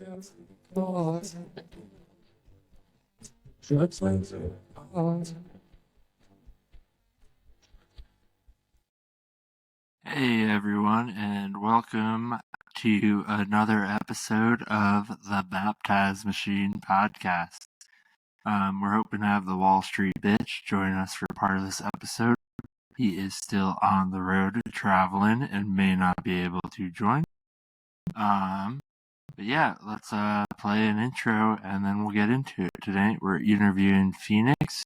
Hey everyone, and welcome to another episode of the Baptize Machine podcast. We're hoping to have the Wall Street bitch join us for part of this episode. He is still on the road traveling and may not be able to join. But yeah, let's play an intro and then we'll get into it. Today we're interviewing Phoenix.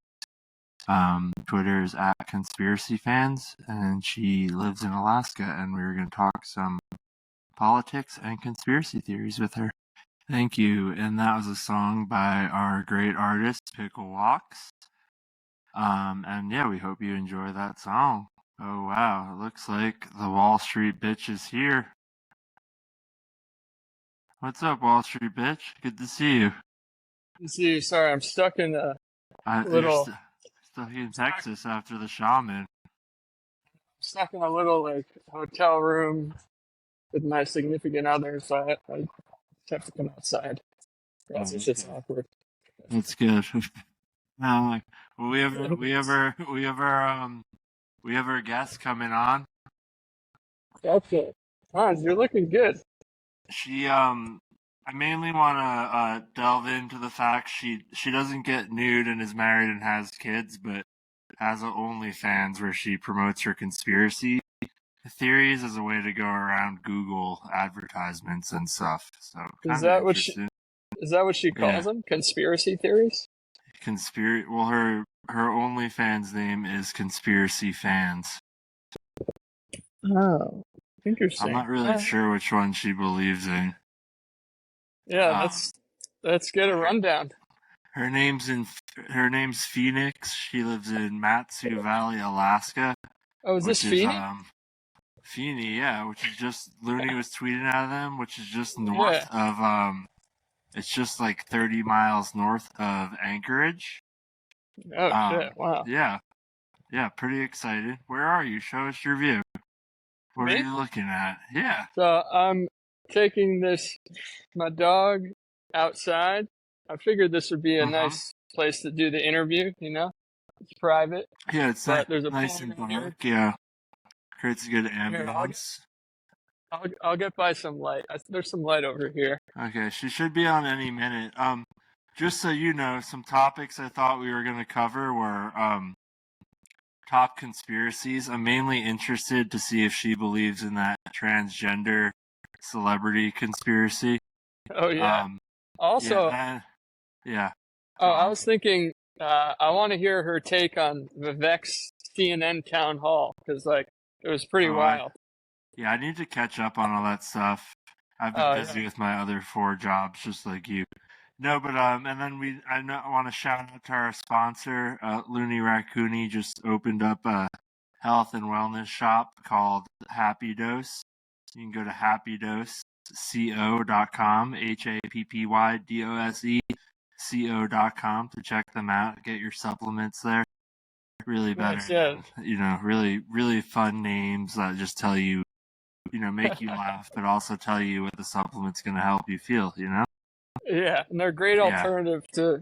Twitter is at Conspiracy Fans, and she lives in Alaska, and we were going to talk some politics and conspiracy theories with her. Thank you. And that was a song by our great artist, Pickle Walks. And yeah, we hope you enjoy that song. Oh wow, it looks like the Wall Street bitch is here. What's up, Wall Street bitch? Good to see you. Good to see you. Sorry, I'm stuck in a little... Stuck in Texas after the shaman. Stuck in a little hotel room with my significant other, so I have to come outside. It's just awkward. That's good. Now, we have our guest coming on. That's it. Hans, you're looking good. She I mainly want to delve into the fact she doesn't get nude and is married and has kids, but has an OnlyFans where she promotes her conspiracy theories as a way to go around Google advertisements and stuff. So is that what she calls them? Conspiracy theories? Well, her OnlyFans name is Conspiracy Fans. Oh, interesting. I'm not really sure which one she believes in. Yeah, let's get a rundown. Her name's Phoenix. She lives in Matsu Valley, Alaska. Oh, is this Phoenix? Phoenix, yeah, which is just Looney was tweeting out of them, which is just north of it's just like 30 miles north of Anchorage. Oh shit! Wow. Yeah, pretty excited. Where are you? Show us your view. What are you looking at? Yeah. So I'm taking my dog outside. I figured this would be a nice place to do the interview, you know? It's private. Yeah, it's there's a nice and dark. Yeah. Creates a good ambience. I'll get by some light. There's some light over here. Okay, she should be on any minute. Just so you know, some topics I thought we were going to cover were top conspiracies. I'm mainly interested to see if she believes in that transgender celebrity conspiracy. Oh yeah. Also, yeah. Oh, I was thinking. I want to hear her take on Vivek's CNN town hall because, it was pretty wild. I need to catch up on all that stuff. I've been busy with my other 4 jobs, just like you. No, but and then I want to shout out to our sponsor, Looney Raccoony just opened up a health and wellness shop called Happy Dose. You can go to happydose.co.com, happydose.co.com to check them out. Get your supplements there. Really better, really, really fun names that just tell you, make you laugh, but also tell you what the supplement's going to help you feel, Yeah, and they're a great alternative to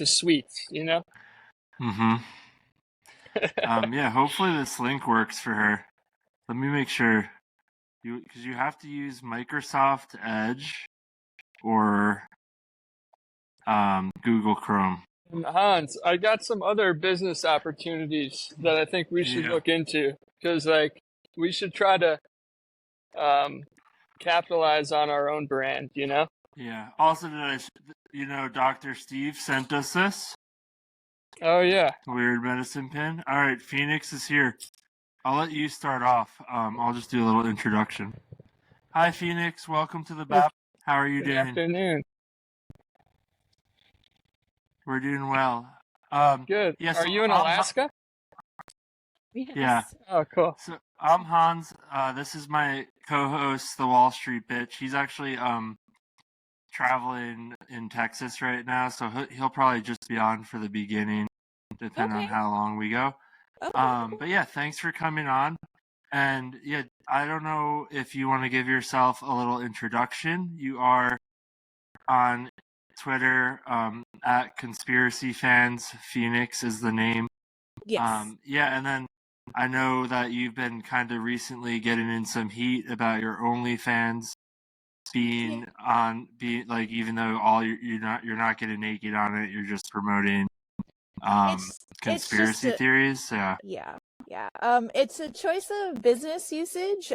sweets, Mm-hmm. Hopefully this link works for her. Let me make sure. Because you have to use Microsoft Edge or Google Chrome. And Hans, I got some other business opportunities that I think we should look into because, we should try to capitalize on our own brand, Yeah. Also, Dr. Steve sent us this. Oh, yeah. Weird medicine pin. All right, Phoenix is here. I'll let you start off. I'll just do a little introduction. Hi, Phoenix. Welcome to the BAP. How are you doing? Good afternoon. We're doing well. Good. Yeah, are you in Alaska? Yes. Yeah. Oh, cool. So I'm Hans. This is my co-host, the Wall Street bitch. He's actually traveling in Texas right now, so he'll probably just be on for the beginning, depending on how long we go. But yeah, thanks for coming on. And yeah, I don't know if you want to give yourself a little introduction. You are on Twitter, at Conspiracy Fans. Phoenix is the name. Yes. Yeah, and then I know that you've been kind of recently getting in some heat about your OnlyFans being like, even though you're not getting naked on it, you're just promoting It's just conspiracy theories. yeah. It's a choice of business usage.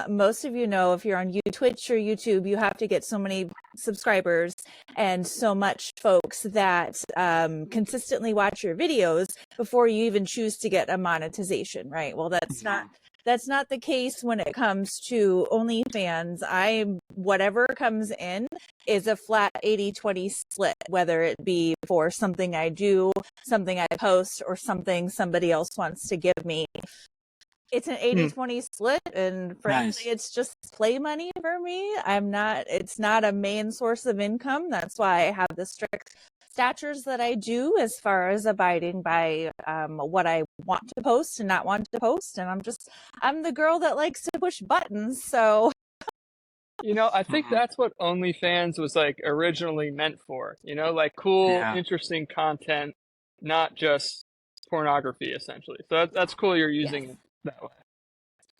Most of you know, if you're on Twitch or YouTube, you have to get so many subscribers and so much folks that consistently watch your videos before you even choose to get a monetization, right? Well, that's not the case when it comes to OnlyFans. Whatever comes in is a flat 80-20 split, whether it be for something I do, something I post, or something somebody else wants to give me. It's an 80-20 split, and frankly, It's just play money for me. It's not a main source of income. That's why I have the strict statures that I do as far as abiding by what I want to post and not want to post. And I'm the girl that likes to push buttons. So, I think that's what OnlyFans was like originally meant for, like cool, interesting content, not just pornography, essentially. So that's cool you're using it that way.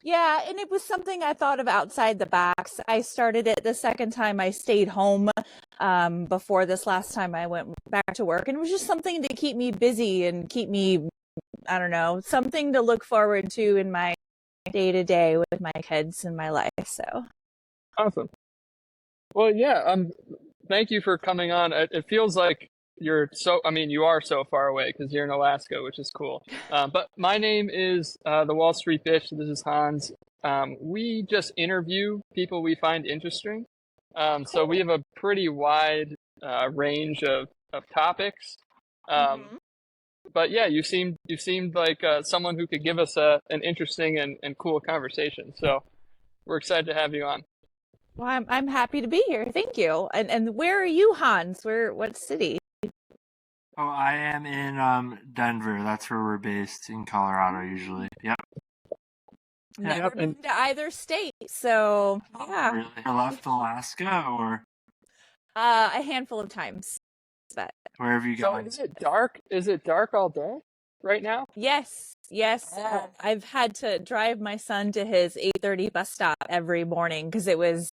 Yeah, and it was something I thought of outside the box. I started it the second time I stayed home before this last time I went back to work. And it was just something to keep me busy and keep me, I don't know, something to look forward to in my day-to-day with my kids and my life. So awesome. Well, yeah, thank you for coming on. It feels like you are so far away because you're in Alaska, which is cool. But my name is the Wall Street Bitch. This is Hans. We just interview people we find interesting. So we have a pretty wide range of topics. But yeah, you seemed like someone who could give us an interesting and cool conversation. So we're excited to have you on. Well, I'm happy to be here. Thank you. And where are you, Hans? What city? Oh, I am in Denver. That's where we're based, in Colorado usually. Yep. Never been to either state, so yeah. Really? You left Alaska, or a handful of times. But where have you gone? So is it dark? Is it dark all day right now? Yes. I've had to drive my son to his 8:30 bus stop every morning because it was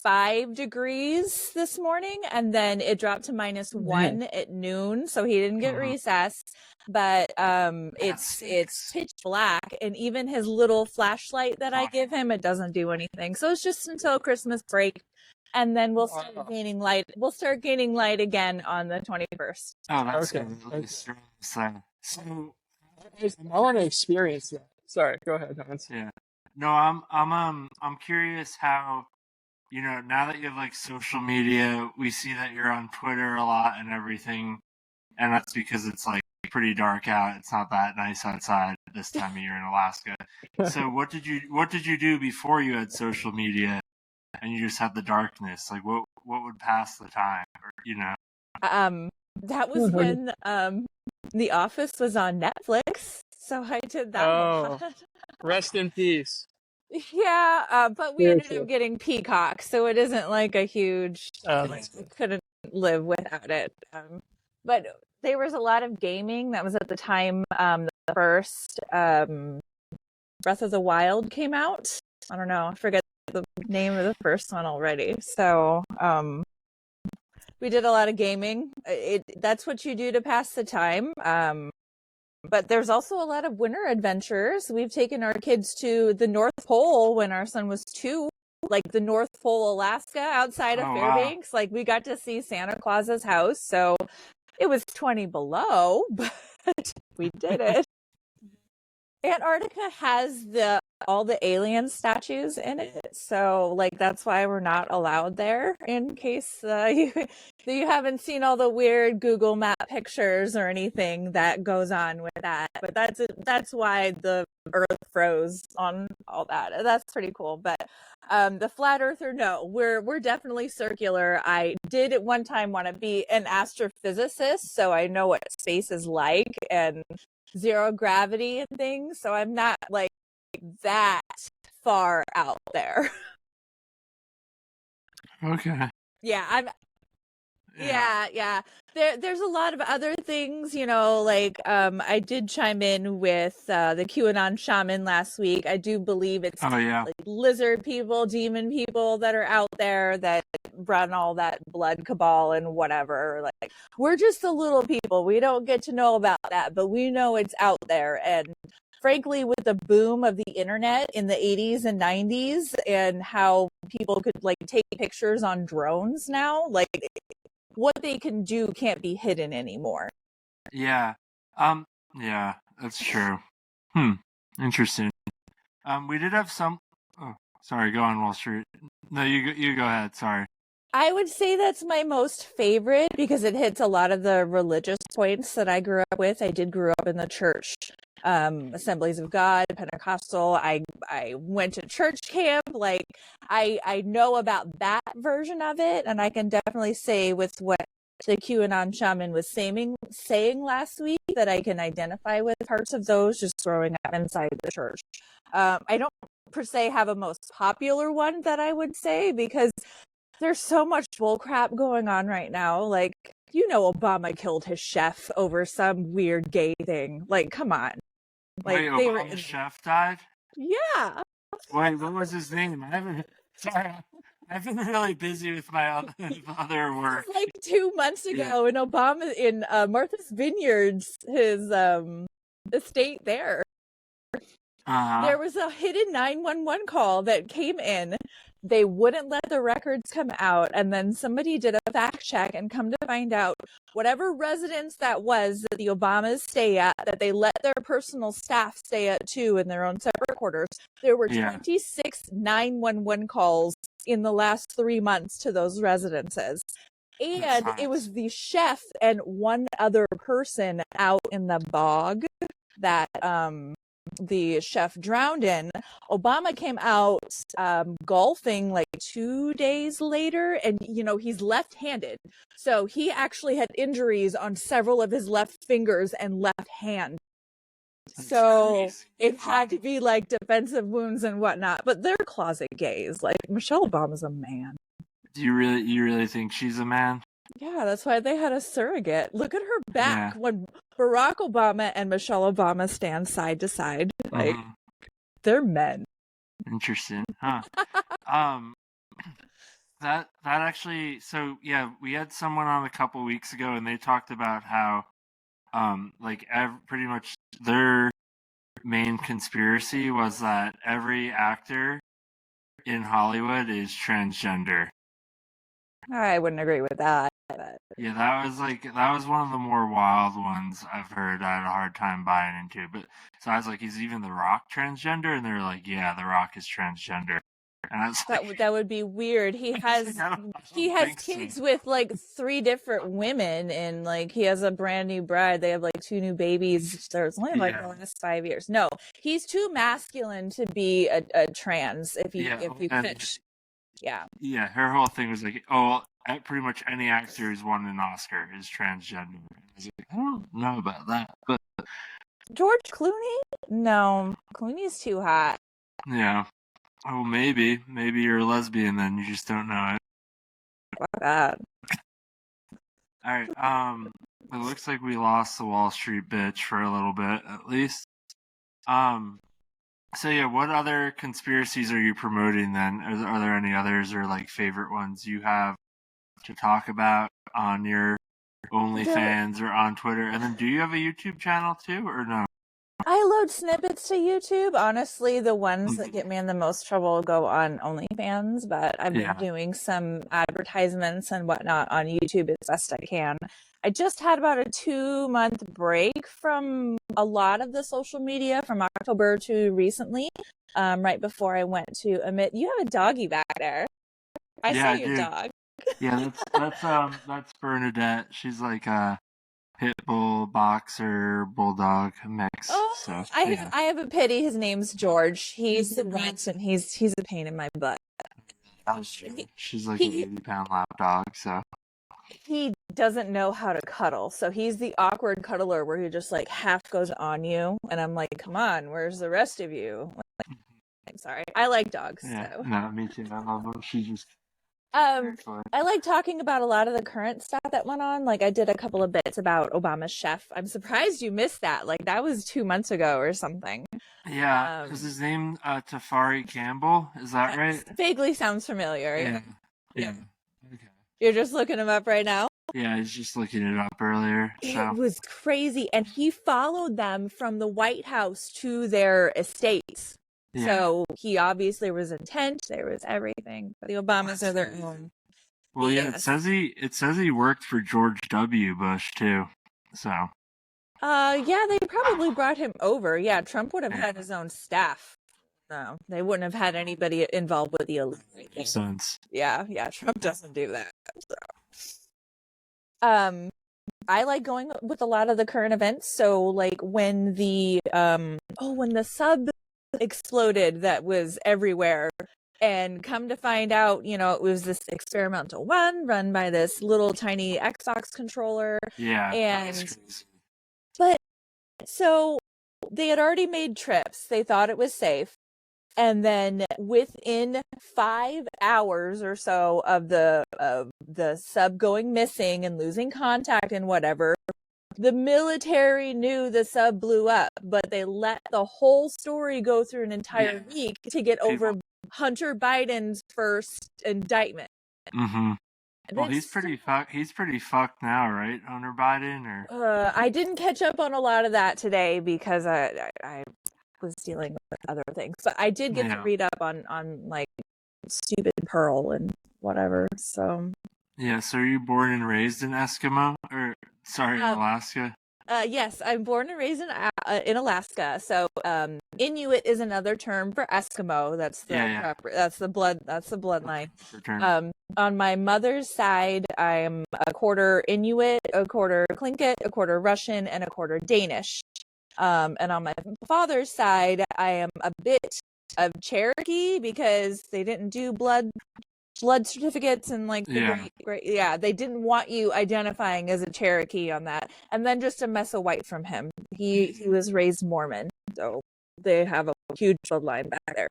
5 degrees this morning, and then it dropped to -1 at noon, so he didn't get recess. But it's pitch black, and even his little flashlight that I give him, it doesn't do anything. So it's just until Christmas break, and then we'll start gaining light. We'll start gaining light again on the 21st. Oh, that's okay. So I want to experience that. Sorry, go ahead, Hans. Yeah. No, I'm curious how, now that you have like social media, we see that you're on Twitter a lot and everything, and that's because it's like pretty dark out. It's not that nice outside this time of year in Alaska. So what did you do before you had social media and you just had the darkness? Like what would pass the time, or, that was when The Office was on Netflix, so I did that a lot. Rest in peace. Yeah, but we ended up getting Peacock, so it isn't like a huge. Couldn't live without it. But there was a lot of gaming. That was at the time the first Breath of the Wild came out. I don't know. I forget the name of the first one already. So we did a lot of gaming. That's what you do to pass the time. But there's also a lot of winter adventures. We've taken our kids to the North Pole when our son was 2, like the North Pole, Alaska, outside of Fairbanks. Wow. Like we got to see Santa Claus's house. So it was 20 below, but we did it. Antarctica has all the alien statues in it, so like that's why we're not allowed there. In case you haven't seen all the weird Google Map pictures or anything that goes on with that, but that's why the Earth froze on all that. That's pretty cool. But the flat earther, no, we're definitely circular. I did at one time want to be an astrophysicist, so I know what space is like and zero gravity and things, so I'm not like that far out there. Okay. Yeah, Yeah. There's a lot of other things, like I did chime in with the QAnon shaman last week. I do believe it's Oh yeah. like lizard people, demon people that are out there that run all that blood cabal and whatever. Like, we're just the little people. We don't get to know about that, but we know it's out there. And frankly, with the boom of the internet in the 80s and 90s and how people could like take pictures on drones now, like what they can do can't be hidden anymore. Yeah. Yeah, that's true. Interesting. We did have some. Oh, sorry. Go on, Wall Street. No, you go ahead. Sorry. I would say that's my most favorite because it hits a lot of the religious points that I grew up with. I did grow up in the church, Assemblies of God, Pentecostal. I went to church camp. Like I know about that version of it, and I can definitely say with what the QAnon shaman was saying last week that I can identify with parts of those just growing up inside the church. I don't per se have a most popular one that I would say because there's so much bullcrap going on right now. Like, Obama killed his chef over some weird gay thing. Like, come on. Like, Wait, Obama's chef died? Yeah. Wait, what was his name? Sorry, I've been really busy with my other work. Like 2 months ago, in Obama, in Martha's Vineyards, his estate there. There was a hidden 911 call that came in. They wouldn't let the records come out, and then somebody did a fact check and come to find out whatever residence that was that the Obamas stay at, that they let their personal staff stay at too in their own separate quarters. There were 26 911 calls in the last 3 months to those residences. And it was the chef and one other person out in the bog that the chef drowned in. Obama came out golfing like 2 days later, and he's left-handed, so he actually had injuries on several of his left fingers and left hand. So it had to be like defensive wounds and whatnot, but they're closet gays. Like, Michelle Obama's a man. Do you really think she's a man? Yeah, that's why they had a surrogate. Look at her back when Barack Obama and Michelle Obama stand side to side. Like, they're men. Interesting, huh? That actually. So yeah, we had someone on a couple weeks ago, and they talked about how, pretty much their main conspiracy was that every actor in Hollywood is transgender. I wouldn't agree with that. But... Yeah, that was one of the more wild ones I've heard. I had a hard time buying into. But so I was like, is even The Rock transgender? And they were like, yeah, The Rock is transgender. And I was that would be weird. He has kids with like 3 different women, and like he has a brand new bride. They have like 2 new babies. There's only like the last 5 years. No, he's too masculine to be a trans. If you pitch. Yeah, her whole thing was like, pretty much any actor who's won an Oscar is transgender. I was like, I don't know about that, but George Clooney? No, Clooney's too hot. Yeah. Oh, maybe you're a lesbian then. You just don't know it. Fuck that. All right. It looks like we lost the Wall Street bitch for a little bit, at least. So yeah, what other conspiracies are you promoting then? Are there any others or like favorite ones you have to talk about on your OnlyFans or on Twitter? And then do you have a YouTube channel too or no? I load snippets to YouTube. Honestly, the ones that get me in the most trouble go on OnlyFans, but I've been doing some advertisements and whatnot on YouTube as best I can. I just had about a 2-month break from a lot of the social media from October to recently, right before I went to Emit. You have a doggy back there. I saw your dog. Yeah, that's Bernadette. She's like a pit bull, boxer, bulldog mix. Oh, so, I have a pitty. His name's George. He's the runt, and he's a pain in my butt. She's like an 80-pound lap dog, so. He doesn't know how to cuddle, so he's the awkward cuddler where he just like half goes on you, and I'm like, come on, where's the rest of you? I'm sorry, I like dogs. Yeah, so. no, me too. I love her. She's just Actually. I like talking about a lot of the current stuff that went on. Like I did a couple of bits about Obama's chef. I'm surprised you missed that. Like that was 2 months ago or something. Yeah, is his name Tafari Campbell? Is that right? Vaguely sounds familiar. Yeah. Yeah. Okay. You're just looking him up right now? Yeah, I was just looking it up earlier. So. It was crazy. And he followed them from the White House to their estates. Yeah. So he obviously was intent. There was everything. But the Obamas are their own. Well, yeah, Yes. it says he worked for George W. Bush too. So. Yeah, they probably brought him over. Yeah, Trump would have had his own staff. No, they wouldn't have had anybody involved with the elite. Makes sense. Yeah, Trump doesn't do that. So. I like going with a lot of the current events. So like when the when the sub exploded that was everywhere, and come to find out, it was this experimental one run by this little tiny Xbox controller. Yeah. And but so they had already made trips. They thought it was safe. And then within 5 hours or so of the sub going missing and losing contact and whatever, the military knew the sub blew up, but they let the whole story go through an entire week to get over Hunter Biden's first indictment. Mm-hmm. Well, he's pretty fucked now, right, Hunter Biden? Or I didn't catch up on a lot of that today because I was dealing with other things, but I did get to read up on like stupid Pearl and whatever. So yeah. So are you born and raised in Eskimo, or in Alaska? Yes, I'm born and raised in Alaska. So Inuit is another term for Eskimo. That's the bloodline. On my mother's side, I'm a quarter Inuit, a quarter Tlingit, a quarter Russian, and a quarter Danish. And on my father's side, I am a bit of Cherokee because they didn't do blood certificates and like they didn't want you identifying as a Cherokee on that. And then just a mess of white from him. He was raised Mormon, so they have a huge bloodline back there.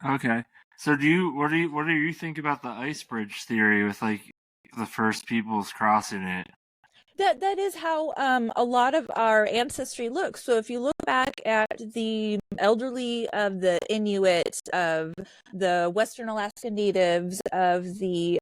Okay. So what do you think about the ice bridge theory with like the first peoples crossing it? That is how a lot of our ancestry looks. So if you look back at the elderly of the Inuit, of the Western Alaska Natives, of the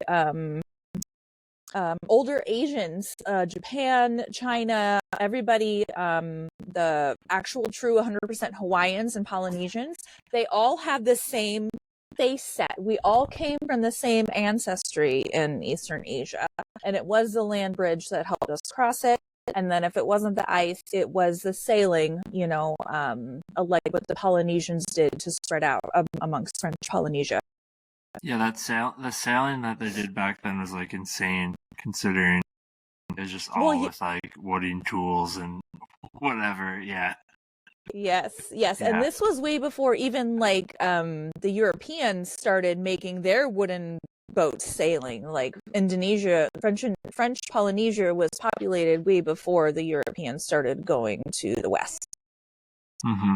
older Asians, Japan, China, everybody, the actual true 100% Hawaiians and Polynesians, they all have the same face set. We all came from the same ancestry in Eastern Asia, and it was the land bridge that helped us cross it. And then if it wasn't the ice, it was the sailing, like what the Polynesians did to spread out amongst French Polynesia. Yeah, the sailing that they did back then was like insane, considering it was just all with like wooden tools and whatever. Yeah. Yes. And this was way before even like the Europeans started making their wooden boats sailing. Like Indonesia, French Polynesia was populated way before the Europeans started going to the west. Mm-hmm.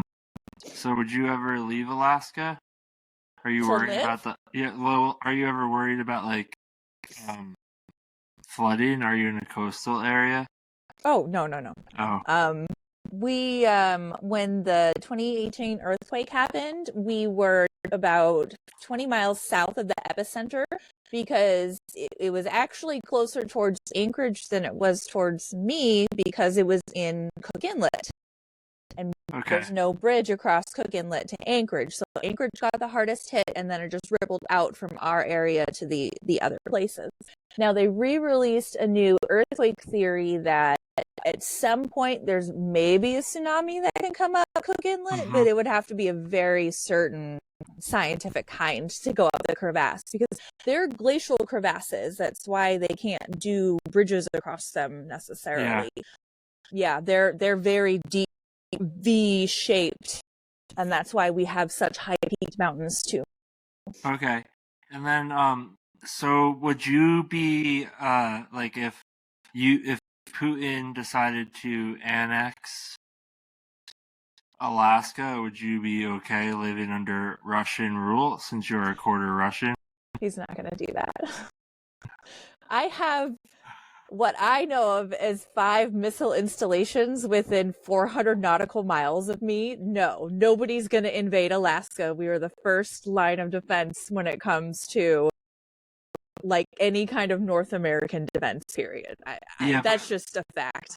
So would you ever leave Alaska? Are you worried about are you ever worried about like flooding? Are you in a coastal area? Oh, no. Oh. We when the 2018 earthquake happened, we were about 20 miles south of the epicenter because it was actually closer towards Anchorage than it was towards me because it was in Cook Inlet. And there's no bridge across Cook Inlet to Anchorage. So Anchorage got the hardest hit, and then it just rippled out from our area to the other places. Now, they re-released a new earthquake theory that at some point there's maybe a tsunami that can come up Cook Inlet, but it would have to be a very certain scientific kind to go up the crevasse because they're glacial crevasses. That's why they can't do bridges across them necessarily. Yeah, they're very deep, V-shaped, and that's why we have such high-peaked mountains too. Okay, and then so would you be like if Putin decided to annex Alaska, would you be okay living under Russian rule since you're a quarter Russian? He's not going to do that. I have what I know of as 5 missile installations within 400 nautical miles of me. No, nobody's going to invade Alaska. We are the first line of defense when it comes to like any kind of North American defense period. That's just a fact.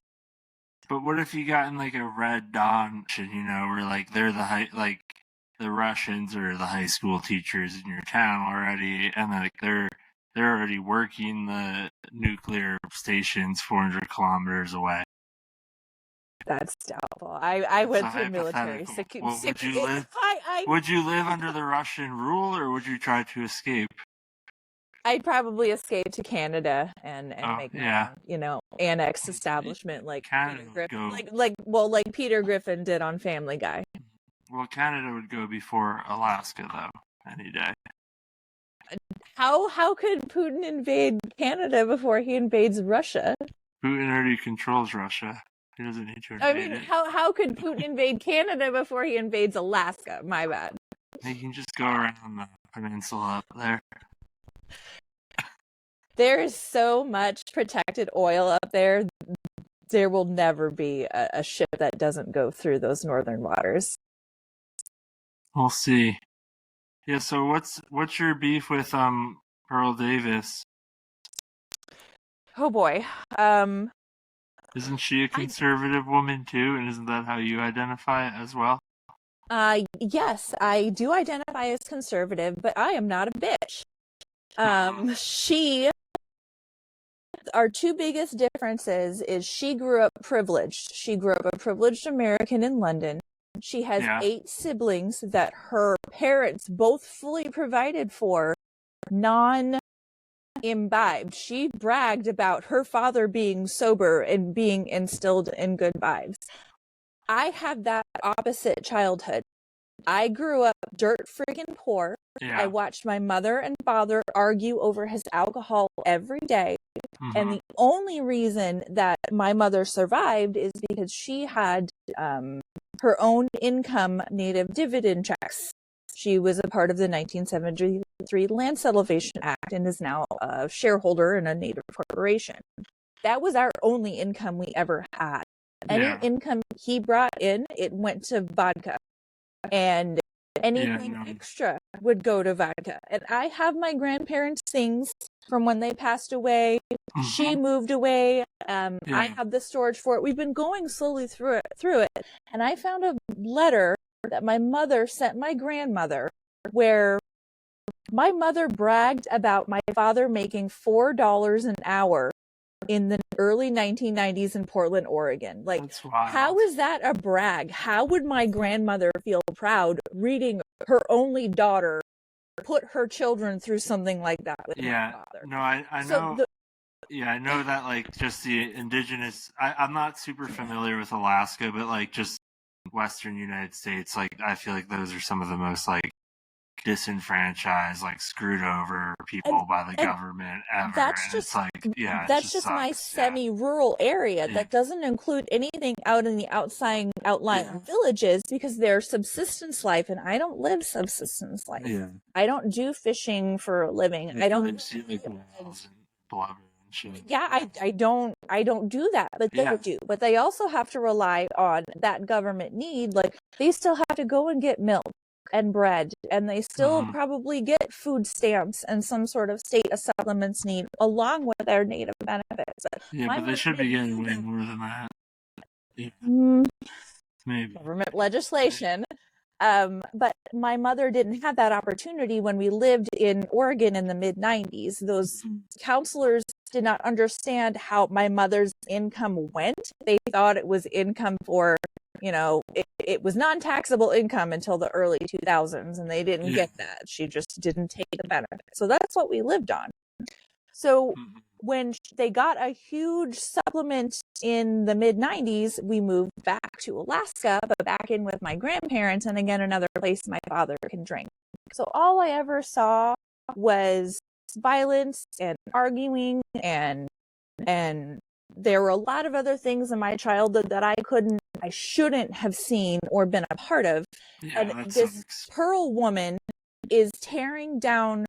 But what if you got in like a Red Dawn, where like they're the Russians or the high school teachers in your town already, and like they're already working the nuclear stations 400 kilometers away. That's doubtful. I went through military. Would you live under the Russian rule, or would you try to escape? I'd probably escape to Canada and make my own, annex establishment like Peter Griffin, like Peter Griffin did on Family Guy. Well, Canada would go before Alaska, though, any day. How could Putin invade Canada before he invades Russia? Putin already controls Russia. He doesn't need to invade it. How could Putin invade Canada before he invades Alaska? My bad. He can just go around the peninsula up there. There is so much protected oil up there. There will never be a ship that doesn't go through those northern waters. We'll see. Yeah, so what's your beef with Pearl Davis? Oh boy. Isn't she a conservative woman too, and isn't that how you identify as well? Yes, I do identify as conservative, but I am not a bitch. Our 2 biggest differences is she grew up privileged. She grew up a privileged American in London. She has 8 siblings that her parents both fully provided for, non-imbibed. She bragged about her father being sober and being instilled in good vibes. I have that opposite childhood. I grew up dirt freaking poor. I watched my mother and father argue over his alcohol every day. Mm-hmm. And the only reason that my mother survived is because she had her own income native dividend checks. She was a part of the 1973 Land Salvation Act and is now a shareholder in a native corporation. That was our only income we ever had. Any income he brought in, it went to vodka. And anything extra would go to vodka. And I have my grandparents' things from when they passed away. Mm-hmm. She moved away. I have the storage for it. We've been going slowly through it. And I found a letter that my mother sent my grandmother where my mother bragged about my father making $4 an hour in the early 1990s in Portland, Oregon. Like, how is that a brag? How would my grandmother feel proud reading her only daughter put her children through something like that with my father? No, I know. I know that, like, just the indigenous... I'm not super familiar with Alaska, but, like, just Western United States, like, I feel like those are some of the most, like, disenfranchised, like screwed over people by the government ever. That's just my semi-rural area that doesn't include anything out in the outlying villages because they're subsistence life, and I don't live subsistence life. I don't do fishing for a living. I don't see like wells and blubber and shit. I don't do that, but they do. But they also have to rely on that government need. Like, they still have to go and get milk and bread, and they still probably get food stamps and some sort of state supplements need along with their native benefits. But they should be getting way more than that. Maybe government legislation. But my mother didn't have that opportunity when we lived in Oregon in the mid-90s. Those counselors did not understand how my mother's income went. They thought it was income for, it was non-taxable income until the early 2000s, and they didn't get that. She just didn't take the benefit. So that's what we lived on. So when they got a huge supplement in the mid-90s, we moved back to Alaska, but back in with my grandparents, and again, another place my father can drink. So all I ever saw was violence and arguing, and there were a lot of other things in my childhood that I shouldn't have seen or been a part of. And this Pearl woman is tearing down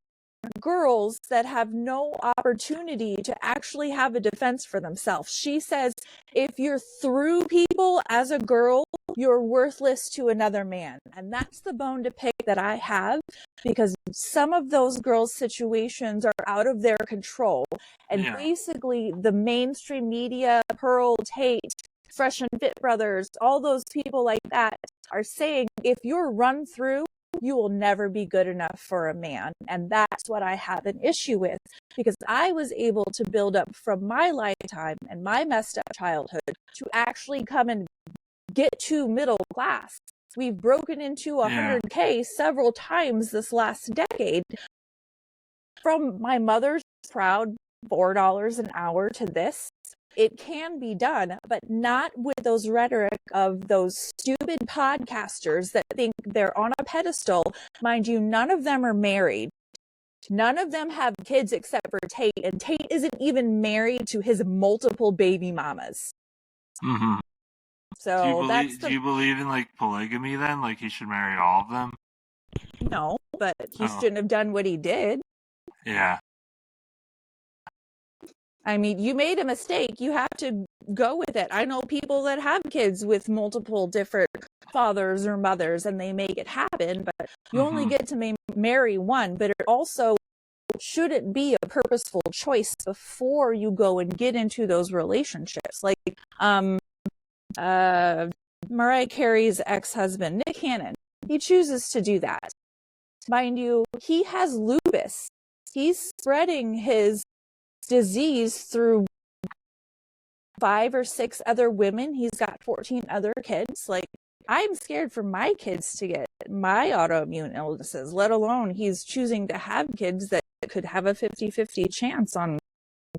girls that have no opportunity to actually have a defense for themselves. She says, if you're through people as a girl, you're worthless to another man. And that's the bone to pick that I have, because some of those girls' situations are out of their control. And basically the mainstream media, Pearl, Tate, Fresh and Fit Brothers, all those people like that are saying, if you're run through, you will never be good enough for a man. And that's what I have an issue with, because I was able to build up from my lifetime and my messed up childhood to actually come and get to middle class. We've broken into 100K several times this last decade. From my mother's proud $4 an hour to this, it can be done, but not with those rhetoric of those stupid podcasters that think they're on a pedestal. Mind you, none of them are married. None of them have kids except for Tate, and Tate isn't even married to his multiple baby mamas. Mm-hmm. So do you believe in like polygamy then? Like he should marry all of them? No, but he shouldn't have done what he did. Yeah. I mean, you made a mistake. You have to go with it. I know people that have kids with multiple different fathers or mothers, and they make it happen, but you only get to marry one. But it also shouldn't be a purposeful choice before you go and get into those relationships. Like Mariah Carey's ex-husband, Nick Cannon, he chooses to do that. Mind you, he has lupus. He's spreading his disease through 5 or 6 other women. He's got 14 other kids. Like, I'm scared for my kids to get my autoimmune illnesses, let alone he's choosing to have kids that could have a 50-50 chance on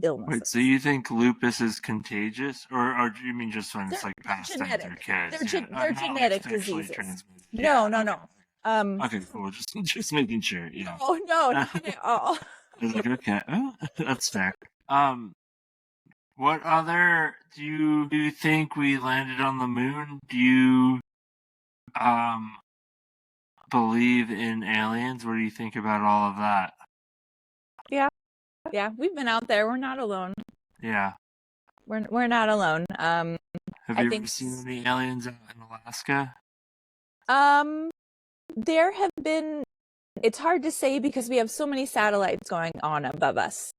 illnesses. Wait, so you think lupus is contagious? Or do you mean just when it's like passed down through kids? They're genetic diseases. No. Okay, cool. Just making sure. Yeah. Oh, no, not at all. I was like, okay, that's fair. What other do you think we landed on the moon? Do you believe in aliens? What do you think about all of that? Yeah, we've been out there. We're not alone. Yeah. We're not alone. Have you ever seen any aliens out in Alaska? There have been. It's hard to say because we have so many satellites going on above us.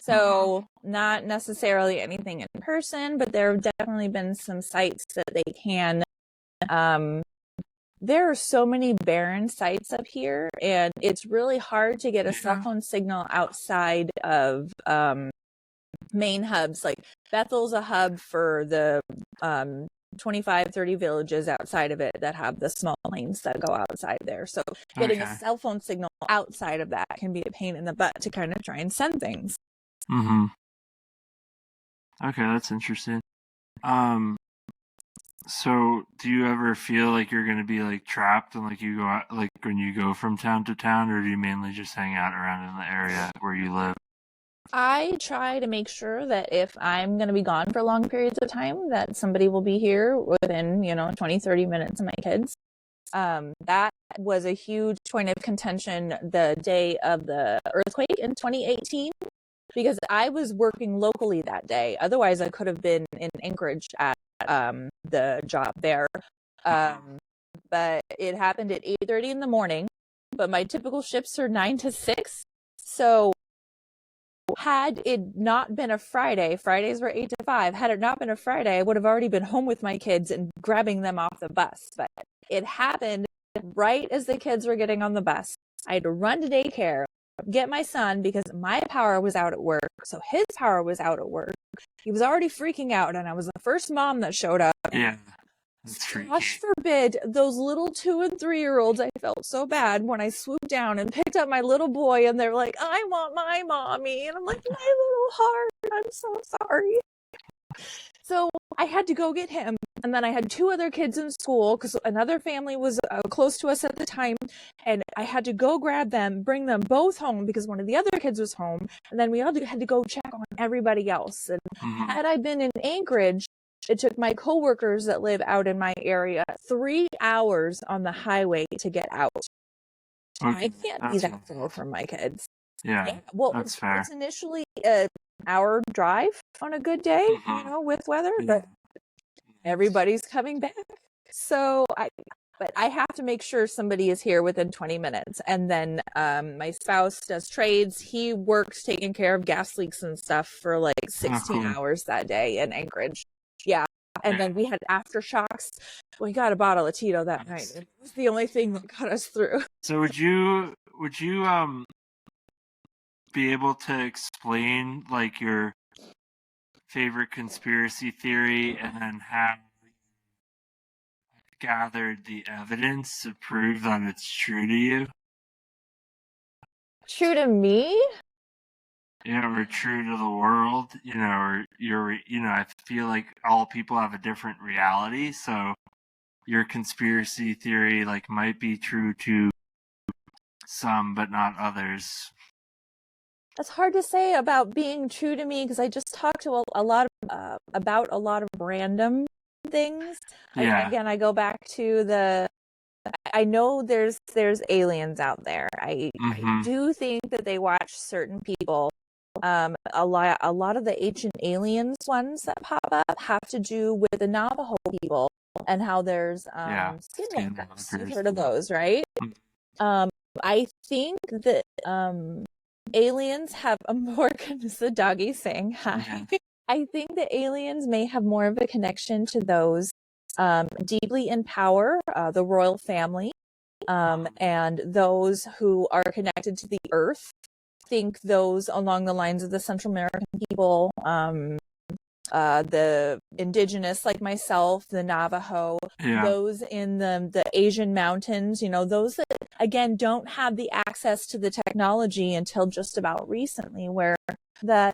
So not necessarily anything in person, but there have definitely been some sites that they can. There are so many barren sites up here, and it's really hard to get a cell phone signal outside of main hubs. Like Bethel's a hub for the 25-30 villages outside of it that have the small lanes that go outside there. So getting a cell phone signal outside of that can be a pain in the butt to kind of try and send things. Mm-hmm. Okay, that's interesting. So do you ever feel like you're going to be like trapped and like you go out, like when you go from town to town, or do you mainly just hang out around in the area where you live? I try to make sure that if I'm going to be gone for long periods of time, that somebody will be here within, 20-30 minutes of my kids. That was a huge point of contention the day of the earthquake in 2018, because I was working locally that day. Otherwise, I could have been in Anchorage at the job there. But it happened at 8:30 in the morning, but my typical shifts are 9 to 6. So had it not been a Friday, Fridays were 8 to 5. Had it not been a Friday, I would have already been home with my kids and grabbing them off the bus. But it happened right as the kids were getting on the bus. I had to run to daycare, get my son because my power was out at work. So his power was out at work. He was already freaking out, and I was the first mom that showed up. Yeah. Gosh forbid, those little 2- and 3-year-olds, I felt so bad when I swooped down and picked up my little boy, and they're like, I want my mommy. And I'm like, my little heart, I'm so sorry. So I had to go get him. And then I had 2 other kids in school because another family was close to us at the time. And I had to go grab them, bring them both home because one of the other kids was home. And then we all had to go check on everybody else. And had I been in Anchorage, it took my coworkers that live out in my area 3 hours on the highway to get out. I can't be that far from my kids. Yeah, well, that's fair. it's initially an hour drive on a good day, you know, with weather, but everybody's coming back. So but I have to make sure somebody is here within 20 minutes. And then my spouse does trades. He works taking care of gas leaks and stuff for like 16 hours that day in Anchorage. Yeah. And then we had aftershocks. We got a bottle of Tito that night. It was the only thing that got us through. So would you be able to explain like your favorite conspiracy theory and then how you gathered the evidence to prove that it's true to you? True to me? You know, or true to the world, you know, or I feel like all people have a different reality, so your conspiracy theory like might be true to some but not others. It's hard to say about being true to me because I just talk to a lot of, about a lot of random things. Yeah. Again, I go back to I know there's aliens out there. I do think that they watch certain people. A lot of the ancient aliens ones that pop up have to do with the Navajo people and how there's skinwalkers. You've heard of those, right? I think that aliens have a more the doggy saying hi. I think that aliens may have more of a connection to those deeply in power, the royal family, and those who are connected to the earth. Think those along the lines of the Central American people, the indigenous like myself, the Navajo, those in the Asian mountains, you know, those that again don't have the access to the technology until just about recently, where that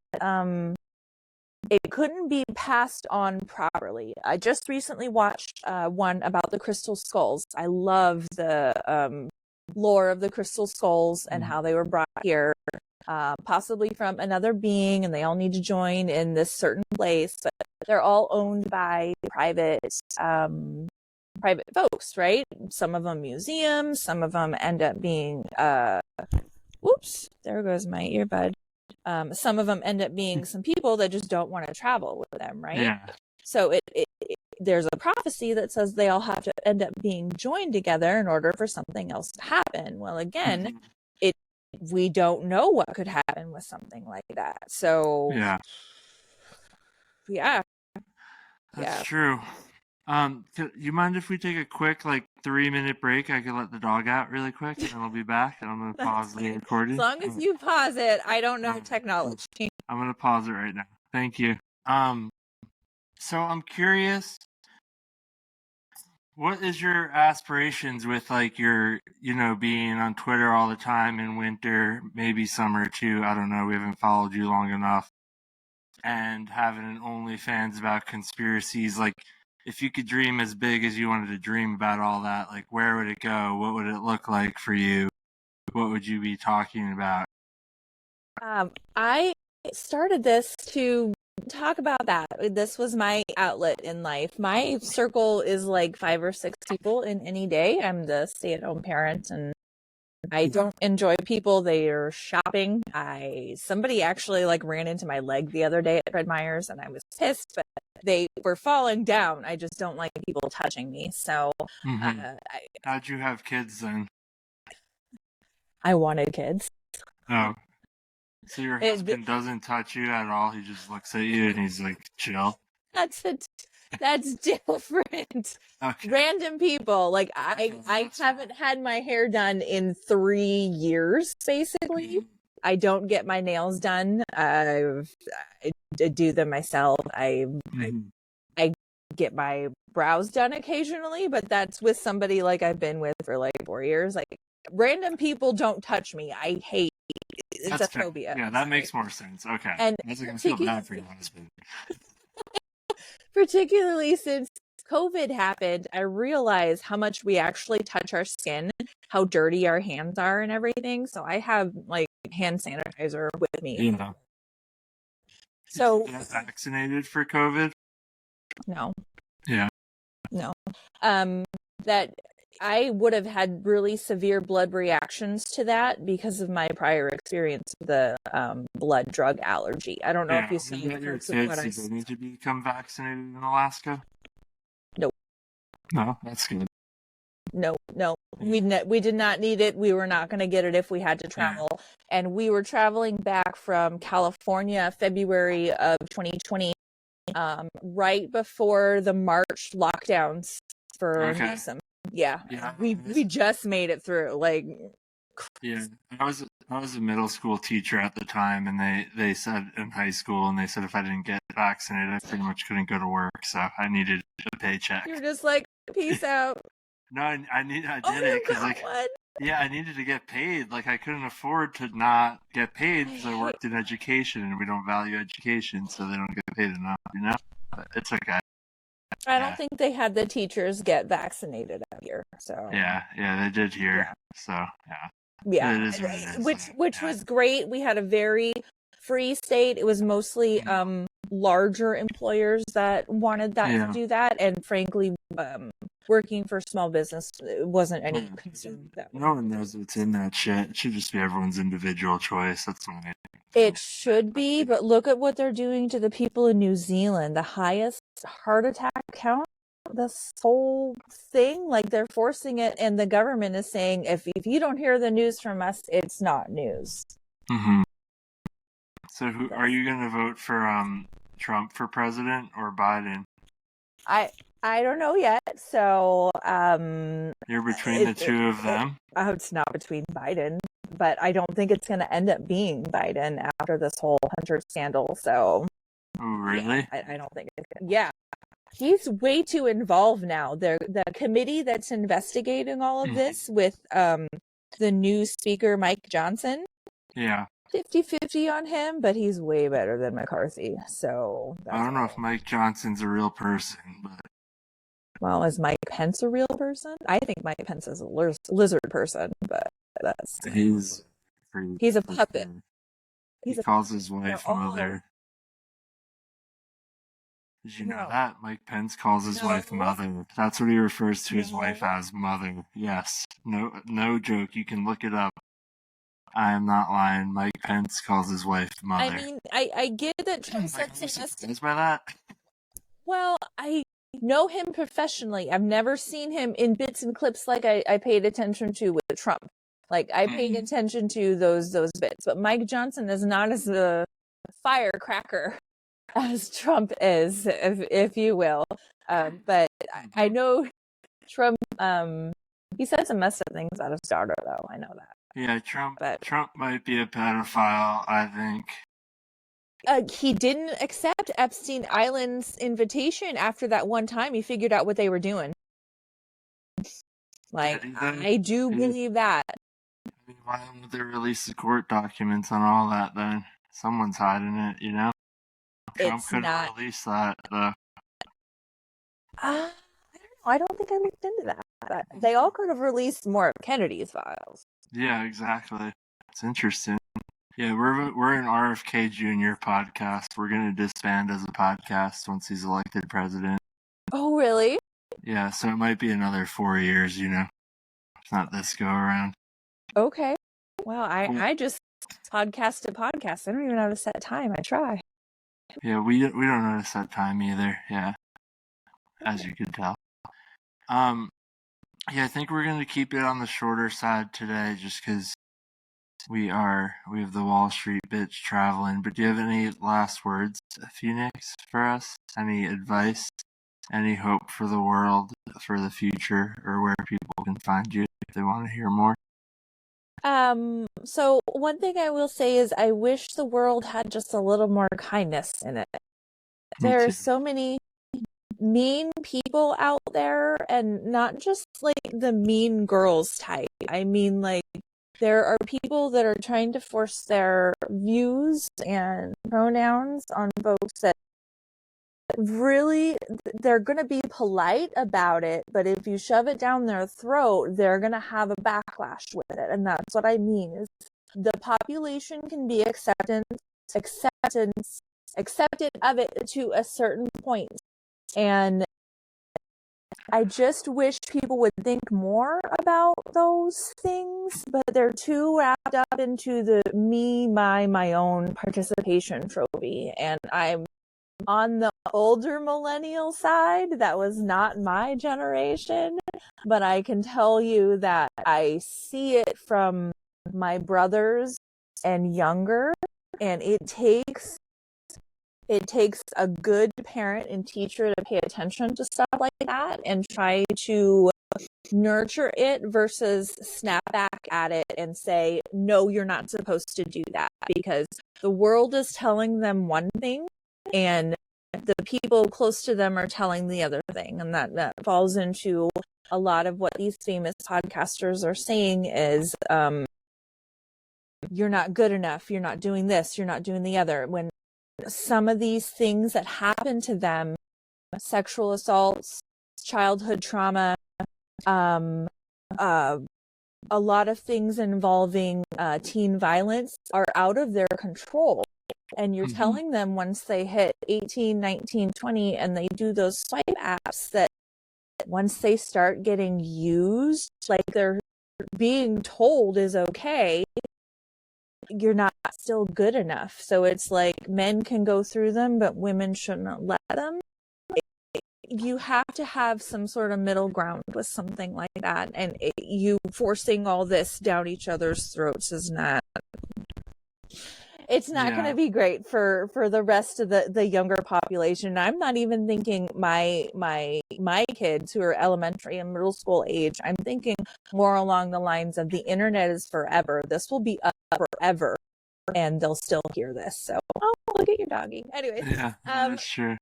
it couldn't be passed on properly. I just recently watched one about the crystal skulls. I love the lore of the crystal skulls and how they were brought here, possibly from another being, and they all need to join in this certain place, but they're all owned by private folks, right? Some of them museums, some of them end up being whoops, there goes my earbud. Some of them end up being some people that just don't want to travel with them, right? Yeah. So there's a prophecy that says they all have to end up being joined together in order for something else to happen. Well, again, we don't know what could happen with something like that. So yeah. That's true. You mind if we take a quick 3-minute break? I could let the dog out really quick and then we'll be back and I'm going to pause the recording. As long as you pause it, I don't know technology. I'm going to pause it right now. Thank you. So I'm curious, what is your aspirations with your, being on Twitter all the time in winter, maybe summer too? I don't know. We haven't followed you long enough. And having an OnlyFans about conspiracies, if you could dream as big as you wanted to dream about all that, where would it go? What would it look like for you? What would you be talking about? I started this to talk about that. This was my outlet in life. My circle is 5 or 6 people in any day. I'm the stay-at-home parent and I don't enjoy people. They are shopping. Somebody actually ran into my leg the other day at Fred Meyer's and I was pissed, but they were falling down. I just don't like people touching me. So how'd you have kids then? I wanted kids. Oh. So your husband doesn't touch you at all? He just looks at you and he's chill? That's different. Okay. Random people. I haven't had my hair done in 3 years, basically. I don't get my nails done. I do them myself. I get my brows done occasionally, but that's with somebody I've been with for 4 years. Random people don't touch me. I hate it's that's a phobia. Yeah, that makes more sense. Okay. And I feel bad for your husband. Particularly since COVID happened, I realized how much we actually touch our skin, how dirty our hands are and everything. So I have hand sanitizer with me. Yeah. So you get vaccinated for COVID? No. Yeah. No. That I would have had really severe blood reactions to that because of my prior experience with the blood drug allergy. I don't know if you saw Your parts of kids, what I did they need to become vaccinated in Alaska? Nope. No, that's good. No. We did not need it. We were not going to get it if we had to travel. And we were traveling back from California, February of 2020, right before the March lockdowns for Newsom. Yeah. We just made it through. Like, yeah, I was a middle school teacher at the time, and they said in high school, and they said if I didn't get vaccinated, I pretty much couldn't go to work, so I needed a paycheck. You're just like, peace out. No, I did it because I needed to get paid. Like I couldn't afford to not get paid because I worked in education, and we don't value education, so they don't get paid enough. But it's okay. I don't think they had the teachers get vaccinated out here. So yeah, they did here. So yeah, which was great. We had a very free state. It was mostly larger employers that wanted that to do that, and frankly, working for small business wasn't any concern. No one knows what's in that shit. It should just be everyone's individual choice. That's what it should be, but look at what they're doing to the people in New Zealand. The highest heart attack count. This whole thing, like they're forcing it, and the government is saying, if you don't hear the news from us, it's not news. Mm-hmm. So, are you going to vote for Trump for president or Biden? I don't know yet. So you're between the two of them. It's not between Biden, but I don't think it's going to end up being Biden after this whole Hunter scandal. So, oh really? Yeah, I don't think it's gonna, yeah. He's way too involved now. The committee that's investigating all of this with the new speaker, Mike Johnson. Yeah. 50-50 on him, but he's way better than McCarthy. So I don't know if Mike Johnson's a real person, but well, is Mike Pence a real person? I think Mike Pence is a lizard person, but he's a puppet. He calls his wife mother. Did you know that? Mike Pence calls his wife mother. That's what he refers to his wife as, mother. Yes. No joke. You can look it up. I am not lying. Mike Pence calls his wife mother. I mean, I get that Trump said some by that. Well, I know him professionally. I've never seen him in bits and clips like I paid attention to with Trump. Like I paid attention to those bits, but Mike Johnson is not as a firecracker as Trump is, if you will. But I know Trump. He said some messed up things about his daughter, though. I know that. Yeah, Trump might be a pedophile, I think. He didn't accept Epstein Island's invitation after that one time he figured out what they were doing. Like, I do believe that. I mean, why would they release the court documents on all that then? Someone's hiding it, you know? Trump couldn't release that, though. I don't know. I don't think I looked into that. But they all could have released more of Kennedy's files. Yeah, exactly. It's interesting. Yeah, we're an RFK Jr. podcast. We're going to disband as a podcast once he's elected president. Oh, really? Yeah, so it might be another 4 years, you know. It's not this go around. Okay. Well, I just podcast to podcast. I don't even have a set time. I try. Yeah, we don't know to set time either. Yeah, as you can tell. Yeah, I think we're going to keep it on the shorter side today just because we have the Wall Street bitch traveling. But do you have any last words, Phoenix, for us? Any advice? Any hope for the world, for the future, or where people can find you if they want to hear more? So one thing I will say is I wish the world had just a little more kindness in it. There are so many mean people out there, and not just like the mean girls type. I mean, like, there are people that are trying to force their views and pronouns on folks that really, they're going to be polite about it, but if you shove it down their throat, they're going to have a backlash with it. And that's what I mean is the population can be accepted of it to a certain point. And I just wish people would think more about those things, but they're too wrapped up into the me, my own participation trophy. And I'm on the older millennial side. That was not my generation, but I can tell you that I see it from my brothers and younger, and it takes a good parent and teacher to pay attention to stuff like that and try to nurture it versus snap back at it and say, no, you're not supposed to do that, because the world is telling them one thing and the people close to them are telling the other thing. And that falls into a lot of what these famous podcasters are saying is, you're not good enough, you're not doing this, you're not doing the other. When some of these things that happen to them, sexual assaults, childhood trauma, a lot of things involving teen violence are out of their control. And you're telling them once they hit 18, 19, 20, and they do those swipe apps, that once they start getting used, like they're being told is okay, you're not still good enough. So it's like men can go through them, but women shouldn't let them. You have to have some sort of middle ground with something like that. And you forcing all this down each other's throats is not... It's not going to be great for the rest of the younger population. I'm not even thinking my kids who are elementary and middle school age. I'm thinking more along the lines of the internet is forever. This will be up forever, and they'll still hear this. So, oh, look at your doggy. Anyways, Yeah, that's true.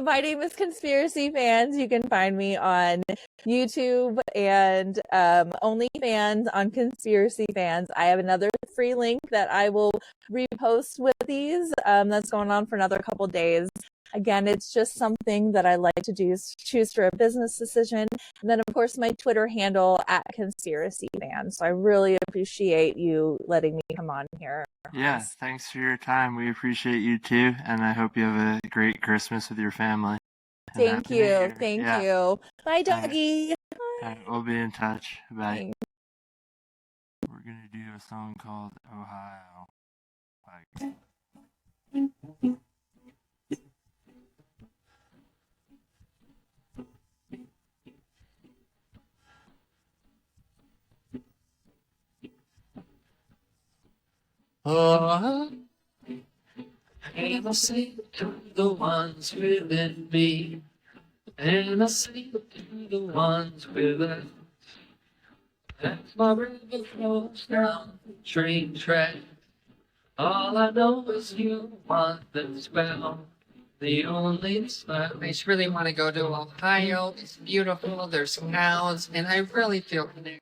My name is Conspiracy Fans. You can find me on YouTube and OnlyFans on Conspiracy Fans. I have another free link that I will repost with these. That's going on for another couple days. Again, it's just something that I like to do, choose for a business decision. And then, of course, my Twitter handle at Conspiracy Fans. So I really appreciate you letting me come on here. Yeah, thanks for your time. We appreciate you too, and I hope you have a great Christmas with your family. Thank you. Thank you. Bye, doggy. We'll be in touch. Bye. We're going to do a song called Ohio. Bye. Oh, and I sing to the ones within me, and I sing to the ones within. As my river flows down the train track, all I know is you want the spell, the only spell. I just really want to go to Ohio. It's beautiful. There's cows, and I really feel connected.